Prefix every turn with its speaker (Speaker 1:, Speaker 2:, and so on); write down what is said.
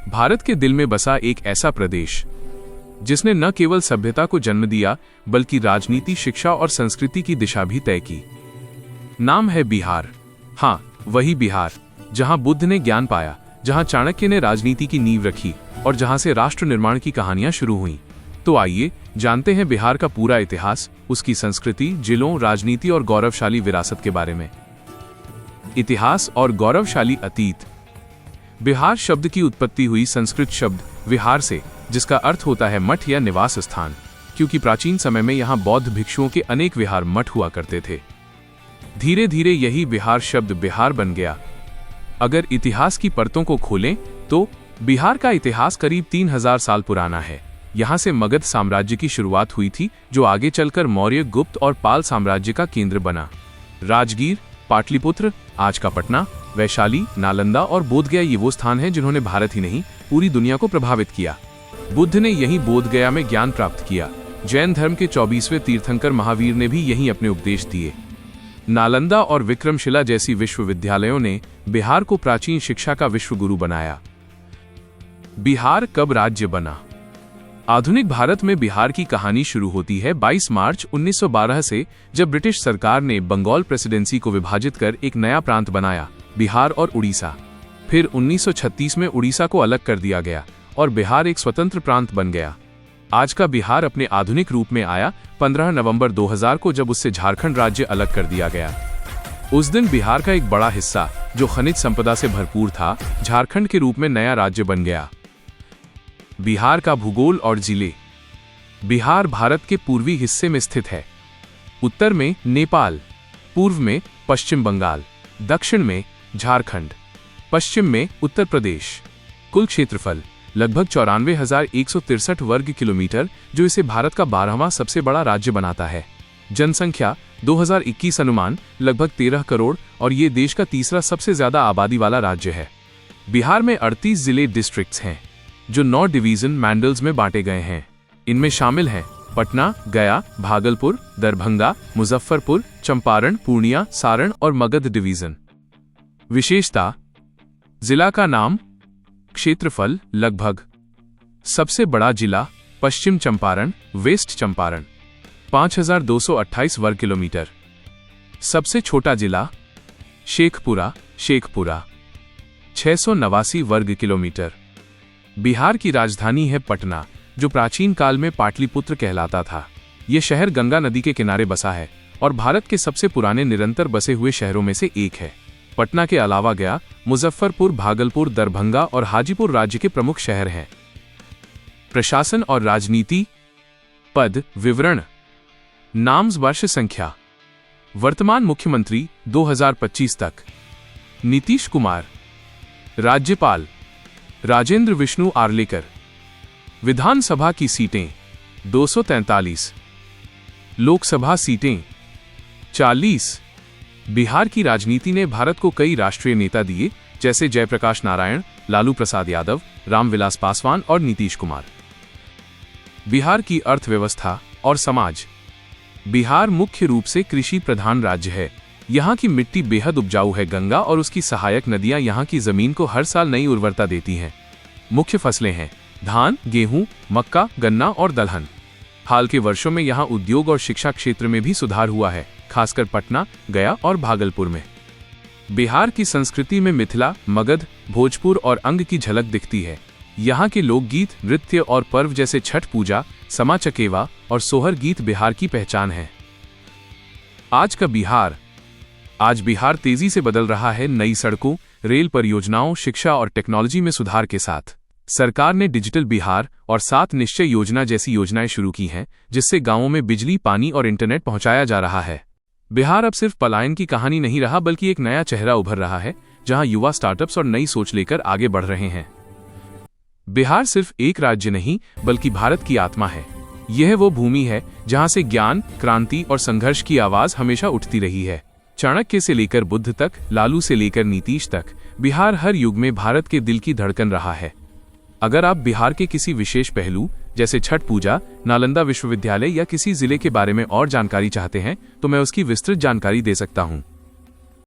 Speaker 1: भारत के दिल में बसा एक ऐसा प्रदेश जिसने न केवल सभ्यता को जन्म दिया बल्कि राजनीति, शिक्षा और संस्कृति की दिशा भी तय की। नाम है बिहार। हाँ, वही बिहार जहां बुद्ध ने ज्ञान पाया, जहां चाणक्य ने राजनीति की नींव रखी और जहां से राष्ट्र निर्माण की कहानियां शुरू हुईं। तो आइए जानते हैं बिहार का पूरा इतिहास, उसकी संस्कृति, जिलों, राजनीति और गौरवशाली विरासत के बारे में। इतिहास और गौरवशाली अतीत। बिहार शब्द की उत्पत्ति हुई संस्कृत शब्द विहार से, जिसका अर्थ होता है मठ या निवास स्थान, क्योंकि प्राचीन समय में यहाँ बौद्ध भिक्षुओं के अनेक विहार मठ हुआ करते थे। धीरे धीरे यही बिहार शब्द बिहार बन गया। अगर इतिहास की परतों को खोलें तो बिहार का इतिहास करीब 3000 साल पुराना है। यहाँ से मगध साम्राज्य की शुरुआत हुई थी, जो आगे चलकर मौर्य, गुप्त और पाल साम्राज्य का केंद्र बना। राजगीर, पाटलिपुत्र, आज का पटना, वैशाली, नालंदा और बोधगया ये वो स्थान हैं जिन्होंने भारत ही नहीं पूरी दुनिया को प्रभावित किया। बुद्ध ने यही बोधगया में ज्ञान प्राप्त किया। जैन धर्म के 24वें तीर्थंकर महावीर ने भी यहीं अपने उपदेश दिए। नालंदा और विक्रमशिला जैसी विश्वविद्यालयों ने बिहार को प्राचीन शिक्षा का विश्वगुरु बनाया। बिहार कब राज्य बना? आधुनिक भारत में बिहार की कहानी शुरू होती है 22 मार्च 1912 से, जब ब्रिटिश सरकार ने बंगाल प्रेसिडेंसी को विभाजित कर एक नया प्रांत बनाया, बिहार और उड़ीसा। फिर 1936 में उड़ीसा को अलग कर दिया गया और बिहार एक स्वतंत्र प्रांत बन गया। आज का बिहार अपने आधुनिक रूप में आया 15 नवंबर 2000 को, जब उससे झारखंड राज्य अलग कर दिया गया। उस दिन बिहार का एक बड़ा हिस्सा, जो खनिज संपदा से भरपूर था, झारखंड के रूप में नया राज्य बन गया। बिहार का भूगोल और जिले। बिहार भारत के पूर्वी हिस्से में स्थित है। उत्तर में नेपाल, पूर्व में पश्चिम बंगाल, दक्षिण में झारखंड, पश्चिम में उत्तर प्रदेश। कुल क्षेत्रफल लगभग 94,163 वर्ग किलोमीटर, जो इसे भारत का 12वां सबसे बड़ा राज्य बनाता है। जनसंख्या 2021 अनुमान लगभग 13 करोड़ और ये देश का तीसरा सबसे ज्यादा आबादी वाला राज्य है। बिहार में 38 जिले डिस्ट्रिक्ट्स हैं, जो 9 डिवीजन मैंडल्स में बांटे गए हैं। इनमें शामिल हैं पटना, गया, भागलपुर, दरभंगा, मुजफ्फरपुर, चंपारण, पूर्णिया, सारण और मगध डिवीजन। विशेषता: जिला का नाम, क्षेत्रफल लगभग। सबसे बड़ा जिला पश्चिम चंपारण, वेस्ट चंपारण, 5228 वर्ग किलोमीटर। सबसे छोटा जिला शेखपुरा, 689 वर्ग किलोमीटर। बिहार की राजधानी है पटना, जो प्राचीन काल में पाटलिपुत्र कहलाता था। यह शहर गंगा नदी के किनारे बसा है और भारत के सबसे पुराने निरंतर बसे हुए शहरों में से एक है। पटना के अलावा गया, मुजफ्फरपुर, भागलपुर, दरभंगा और हाजीपुर राज्य के प्रमुख शहर हैं। प्रशासन और राजनीति। पद विवरण। नाम्स, वर्ष संख्या। वर्तमान मुख्यमंत्री 2025 तक नीतीश कुमार। राज्यपाल राजेंद्र विष्णु आर्लेकर। विधानसभा की सीटें 243, लोकसभा सीटें 40। बिहार की राजनीति ने भारत को कई राष्ट्रीय नेता दिए, जैसे जयप्रकाश नारायण, लालू प्रसाद यादव, रामविलास पासवान और नीतीश कुमार। बिहार की अर्थव्यवस्था और समाज। बिहार मुख्य रूप से कृषि प्रधान राज्य है। यहाँ की मिट्टी बेहद उपजाऊ है। गंगा और उसकी सहायक नदियाँ यहाँ की जमीन को हर साल नई उर्वरता देती हैं। मुख्य फसलें हैं धान, गेहूं, मक्का, गन्ना और दलहन। हाल के वर्षों में यहाँ उद्योग और शिक्षा क्षेत्र में भी सुधार हुआ है, खासकर पटना, गया और भागलपुर में। बिहार की संस्कृति में मिथिला, मगध, भोजपुर और अंग की झलक दिखती है। यहाँ के लोकगीत, नृत्य और पर्व जैसे छठ पूजा, समा चकेवा और सोहर गीत बिहार की पहचान है। आज का बिहार। आज बिहार तेजी से बदल रहा है। नई सड़कों, रेल परियोजनाओं, शिक्षा और टेक्नोलॉजी में सुधार के साथ सरकार ने डिजिटल बिहार और 7 निश्चय योजना जैसी योजनाएं शुरू की हैं, जिससे गांवों में बिजली, पानी और इंटरनेट पहुंचाया जा रहा है। बिहार अब सिर्फ पलायन की कहानी नहीं रहा, बल्कि एक नया चेहरा उभर रहा है, जहां युवा स्टार्टअप्स और नई सोच लेकर आगे बढ़ रहे हैं। बिहार सिर्फ एक राज्य नहीं, बल्कि भारत की आत्मा है। यह वो भूमि है जहां से ज्ञान, क्रांति और संघर्ष की आवाज हमेशा उठती रही है। चाणक्य से लेकर बुद्ध तक, लालू से लेकर नीतीश तक, बिहार हर युग में भारत के दिल की धड़कन रहा है। अगर आप बिहार के किसी विशेष पहलू, जैसे छठ पूजा, नालंदा विश्वविद्यालय या किसी जिले के बारे में और जानकारी चाहते हैं, तो मैं उसकी विस्तृत जानकारी दे सकता हूँ।